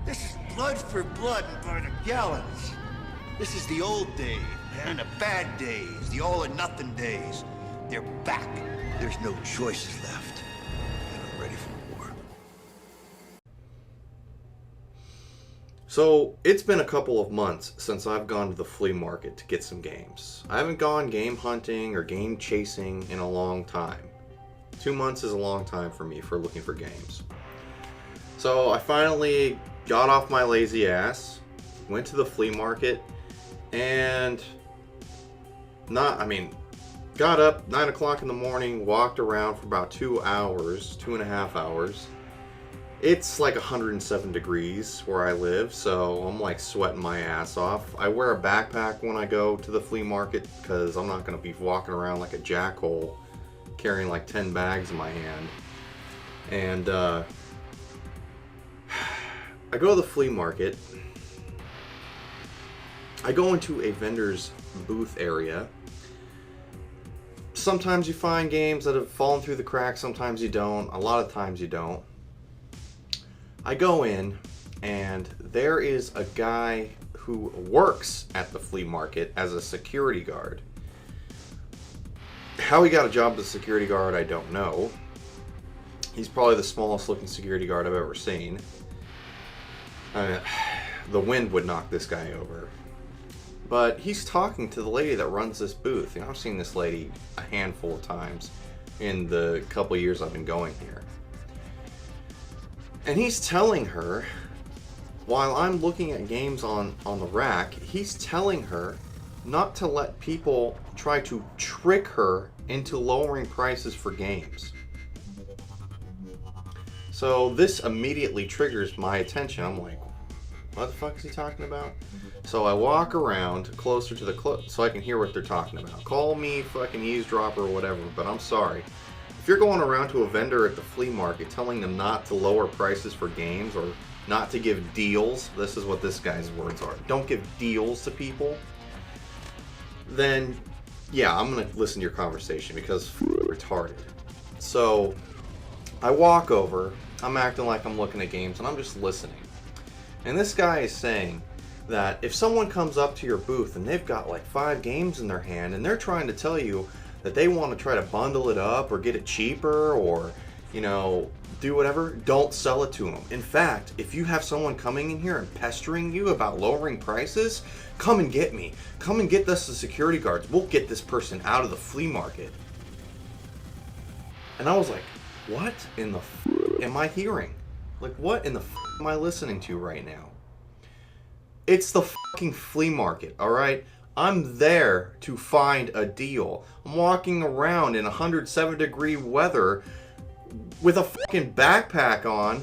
This is blood for blood and by the gallons. This is the old days, man, the bad days, the all or nothing days. They're back. There's no choices left. And I'm ready for war. So, it's been a couple of months since I've gone to the flea market to get some games. I haven't gone game hunting or game chasing in a long time. 2 months is a long time for me for looking for games. So, I finally got off my lazy ass, went to the flea market, and got up 9 o'clock in the morning, walked around for about 2 hours, 2.5 hours. It's like 107 degrees where I live, so I'm like sweating my ass off. I wear a backpack when I go to the flea market because I'm not going to be walking around like a jackhole carrying like 10 bags in my hand. And I go to the flea market. I go into a vendor's booth area. Sometimes you find games that have fallen through the cracks, sometimes you don't. A lot of times you don't. I go in, and there is a guy who works at the flea market as a security guard. How he got a job as a security guard, I don't know. He's probably the smallest looking security guard I've ever seen. The wind would knock this guy over. But he's talking to the lady that runs this booth. You know, I've seen this lady a handful of times in the couple years I've been going here. And he's telling her, while I'm looking at games on the rack, he's telling her not to let people try to trick her into lowering prices for games. So this immediately triggers my attention. I'm like, what the fuck is he talking about? So I walk around closer to the so I can hear what they're talking about. Call me fucking eavesdropper or whatever, but I'm sorry. If you're going around to a vendor at the flea market telling them not to lower prices for games or not to give deals, this is what this guy's words are. Don't give deals to people. Then, yeah, I'm going to listen to your conversation because retarded. So I walk over, I'm acting like I'm looking at games, and I'm just listening. And this guy is saying that if someone comes up to your booth and they've got like 5 games in their hand and they're trying to tell you that they want to try to bundle it up or get it cheaper or, you know, do whatever, don't sell it to them. In fact, if you have someone coming in here and pestering you about lowering prices, come and get me. Come and get us the security guards. We'll get this person out of the flea market. And I was like, what in the am I hearing? Like, what in the am I listening to right now? It's the fucking flea market, alright? I'm there to find a deal. I'm walking around in 107-degree weather with a fucking backpack on,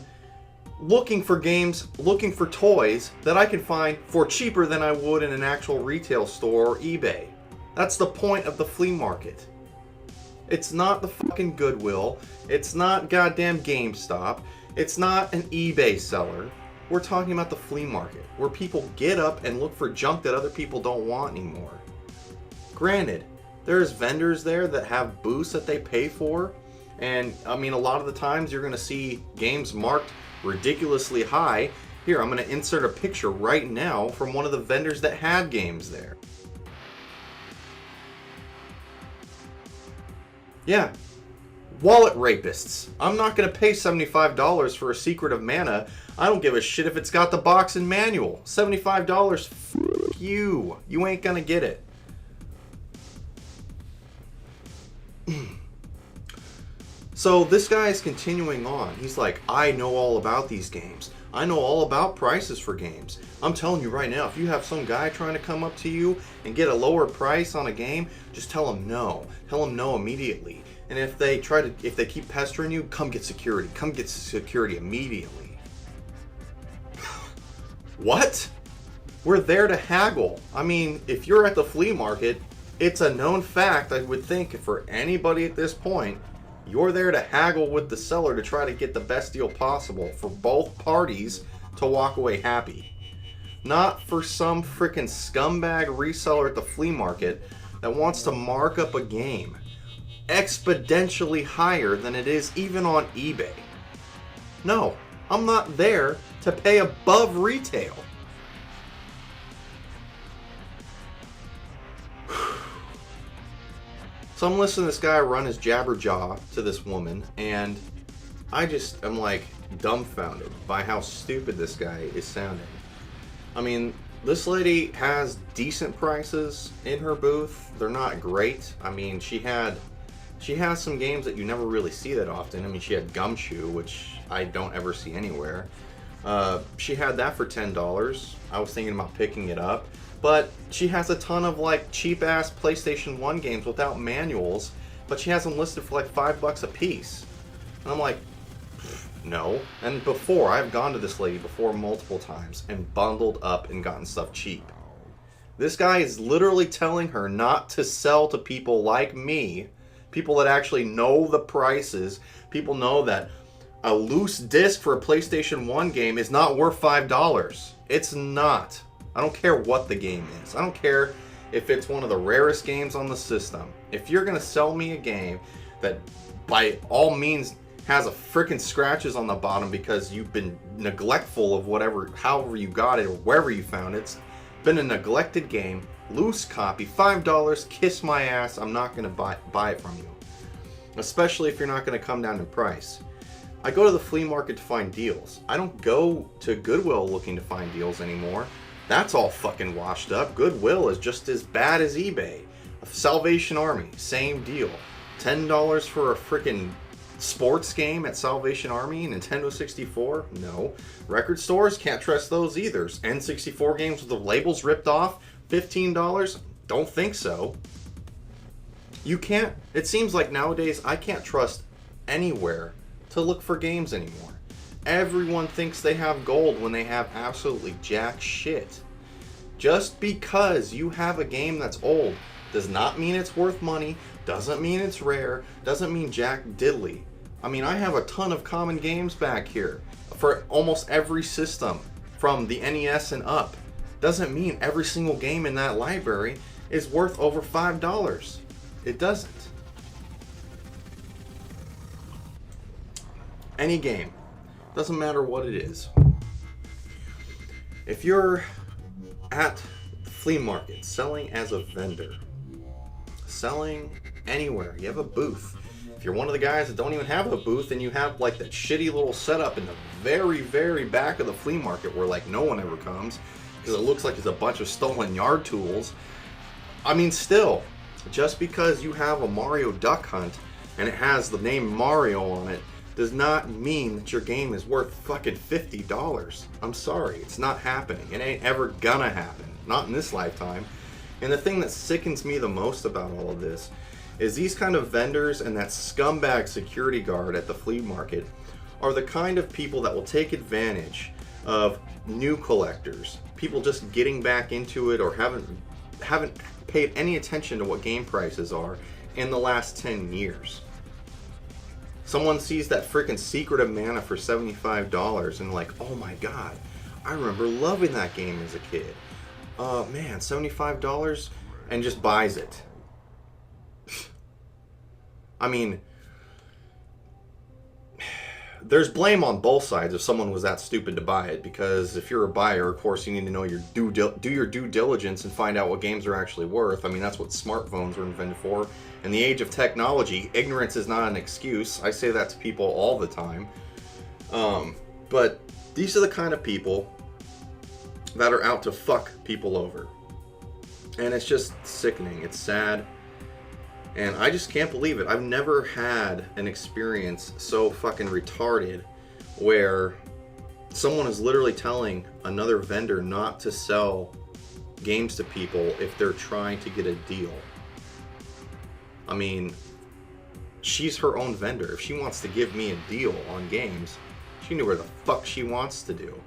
looking for games, looking for toys that I can find for cheaper than I would in an actual retail store or eBay. That's the point of the flea market. It's not the fucking Goodwill. It's not goddamn GameStop. It's not an eBay seller. We're talking about the flea market, where people get up and look for junk that other people don't want anymore. Granted, there's vendors there that have booths that they pay for, and I mean, a lot of the times you're going to see games marked ridiculously high. Here, I'm going to insert a picture right now from one of the vendors that had games there. Yeah. Wallet rapists. I'm not going to pay $75 for a Secret of Mana. I don't give a shit if it's got the box and manual. $75, f you. You ain't going to get it. So this guy is continuing on. He's like, I know all about these games. I know all about prices for games. I'm telling you right now, if you have some guy trying to come up to you and get a lower price on a game, just tell him no. Tell him no immediately. And if they keep pestering you, come get security. Come get security immediately. What? We're there to haggle. I mean, if you're at the flea market, it's a known fact, I would think, for anybody at this point, you're there to haggle with the seller to try to get the best deal possible for both parties to walk away happy. Not for some freaking scumbag reseller at the flea market that wants to mark up a game exponentially higher than it is even on eBay. No, I'm not there to pay above retail. So I'm listening to this guy run his jabberjaw to this woman, and I just am like dumbfounded by how stupid this guy is sounding. I mean, this lady has decent prices in her booth. They're not great. I mean, she has some games that you never really see that often. I mean, she had Gumshoe, which I don't ever see anywhere. She had that for $10. I was thinking about picking it up. But she has a ton of like cheap ass PlayStation 1 games without manuals, but she has them listed for like $5 a piece. And I'm like, no. And before, I've gone to this lady before multiple times and bundled up and gotten stuff cheap. This guy is literally telling her not to sell to people like me, people that actually know the prices, people know that a loose disc for a PlayStation 1 game is not worth $5. It's not. I don't care what the game is. I don't care if it's one of the rarest games on the system. If you're going to sell me a game that by all means has a freaking scratches on the bottom because you've been neglectful of whatever, however you got it or wherever you found it, it's been a neglected game, loose copy, $5, kiss my ass, I'm not going to buy it from you. Especially if you're not going to come down in price. I go to the flea market to find deals. I don't go to Goodwill looking to find deals anymore. That's all fucking washed up. Goodwill is just as bad as eBay. Salvation Army, same deal. $10 for a freaking sports game at Salvation Army, Nintendo 64? No. Record stores, can't trust those either. N64 games with the labels ripped off, $15? Don't think so. You can't, it seems like nowadays I can't trust anywhere to look for games anymore. Everyone thinks they have gold when they have absolutely jack shit. Just because you have a game that's old does not mean it's worth money, doesn't mean it's rare, doesn't mean jack diddly. I mean, I have a ton of common games back here for almost every system from the NES and up. Doesn't mean every single game in that library is worth over $5. It doesn't. Any game. Doesn't matter what it is. If you're at the flea market selling as a vendor, selling anywhere, you have a booth. If you're one of the guys that don't even have a booth and you have like that shitty little setup in the very, very back of the flea market where like no one ever comes because it looks like it's a bunch of stolen yard tools. I mean, still, just because you have a Mario Duck Hunt and it has the name Mario on it does not mean that your game is worth fucking $50. I'm sorry, it's not happening. It ain't ever gonna happen. Not in this lifetime. And the thing that sickens me the most about all of this is these kind of vendors and that scumbag security guard at the flea market are the kind of people that will take advantage of new collectors, people just getting back into it or haven't paid any attention to what game prices are in the last 10 years. Someone sees that freaking Secret of Mana for $75 and like, oh my god, I remember loving that game as a kid. Man, $75? And just buys it. I mean, there's blame on both sides if someone was that stupid to buy it, because if you're a buyer, of course, you need to know do your due diligence and find out what games are actually worth. I mean, that's what smartphones were invented for. In the age of technology, ignorance is not an excuse. I say that to people all the time. But these are the kind of people that are out to fuck people over. And it's just sickening. It's sad. And I just can't believe it. I've never had an experience so fucking retarded where someone is literally telling another vendor not to sell games to people if they're trying to get a deal. I mean, she's her own vendor. If she wants to give me a deal on games, she knew where the fuck she wants to do.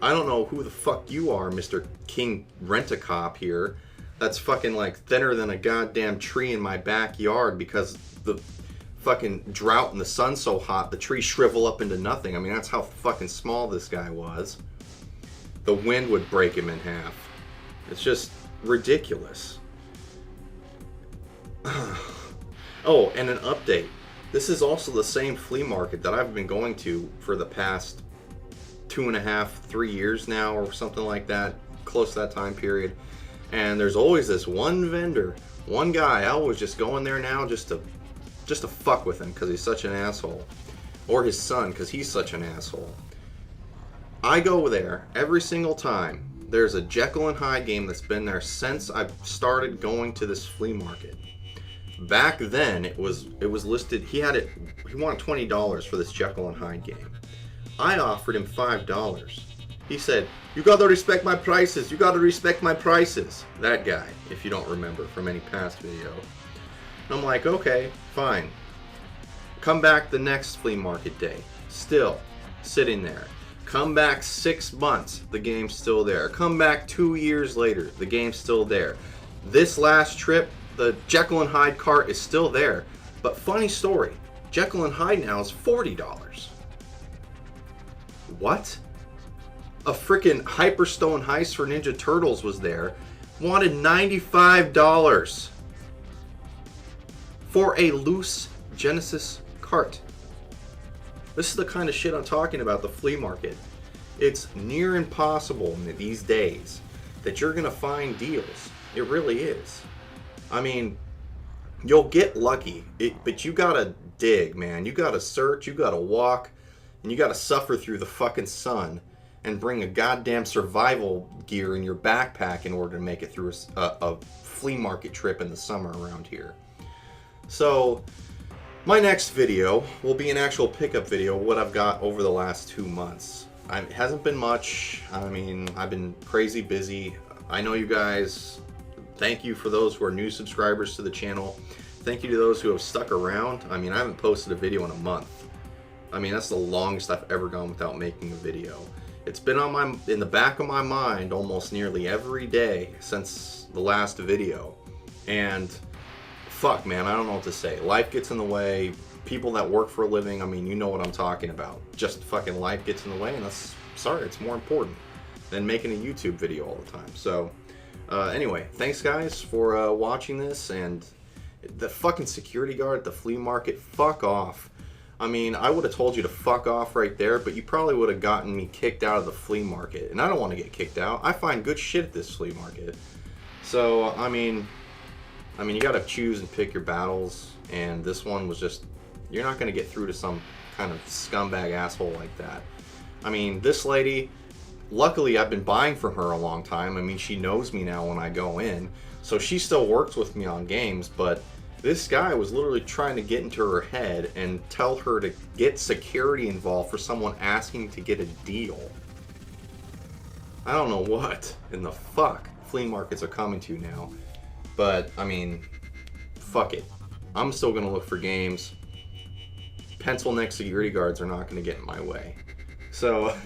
I don't know who the fuck you are, Mr. King Rent-A-Cop here. That's fucking like thinner than a goddamn tree in my backyard because the fucking drought and the sun's so hot, the trees shrivel up into nothing. I mean, that's how fucking small this guy was. The wind would break him in half. It's just ridiculous. Oh, and an update. This is also the same flea market that I've been going to for the past 2.5, 3 years now or something like that, close to that time period. And there's always this one vendor, one guy, I always just go in there now just to fuck with him because he's such an asshole. Or his son because he's such an asshole. I go there every single time. There's a Jekyll and Hyde game that's been there since I've started going to this flea market. Back then, it was listed. He wanted $20 for this Jekyll and Hyde game. I offered him $5. He said, "You gotta respect my prices. You gotta respect my prices." That guy, if you don't remember from any past video. I'm like, okay, fine. Come back the next flea market day. Still sitting there. Come back 6 months, the game's still there. Come back 2 years later, the game's still there. This last trip, the Jekyll and Hyde cart is still there. But funny story, Jekyll and Hyde now is $40. What? A freaking Hyperstone Heist for Ninja Turtles was there. Wanted $95 for a loose Genesis cart. This is the kind of shit I'm talking about, the flea market. It's near impossible these days that you're gonna find deals. It really is. I mean, you'll get lucky, but you gotta dig, man. You gotta search, you gotta walk, and you gotta suffer through the fucking sun and bring a goddamn survival gear in your backpack in order to make it through a flea market trip in the summer around here. So, my next video will be an actual pickup video of what I've got over the last 2 months. It hasn't been much. I mean, I've been crazy busy. I know you guys. Thank you for those who are new subscribers to the channel. Thank you to those who have stuck around. I mean, I haven't posted a video in a month. I mean, that's the longest I've ever gone without making a video. It's been in the back of my mind almost nearly every day since the last video. And fuck, man, I don't know what to say. Life gets in the way. People that work for a living, I mean, you know what I'm talking about. Just fucking life gets in the way, and it's more important than making a YouTube video all the time. So, anyway, thanks guys for watching this, and the fucking security guard at the flea market, fuck off. I mean, I would have told you to fuck off right there, but you probably would have gotten me kicked out of the flea market, and I don't want to get kicked out. I find good shit at this flea market. So, I mean, you gotta choose and pick your battles, and this one was just, you're not gonna get through to some kind of scumbag asshole like that. I mean, this lady, luckily I've been buying from her a long time. I mean, she knows me now when I go in, so she still works with me on games, but this guy was literally trying to get into her head and tell her to get security involved for someone asking to get a deal. I don't know what in the fuck flea markets are coming to now. But, I mean, fuck it. I'm still going to look for games. Pencil neck security guards are not going to get in my way. So,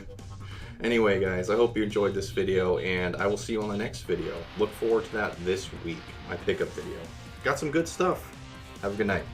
anyway, guys, I hope you enjoyed this video, and I will see you on the next video. Look forward to that this week, my pickup video. Got some good stuff. Have a good night.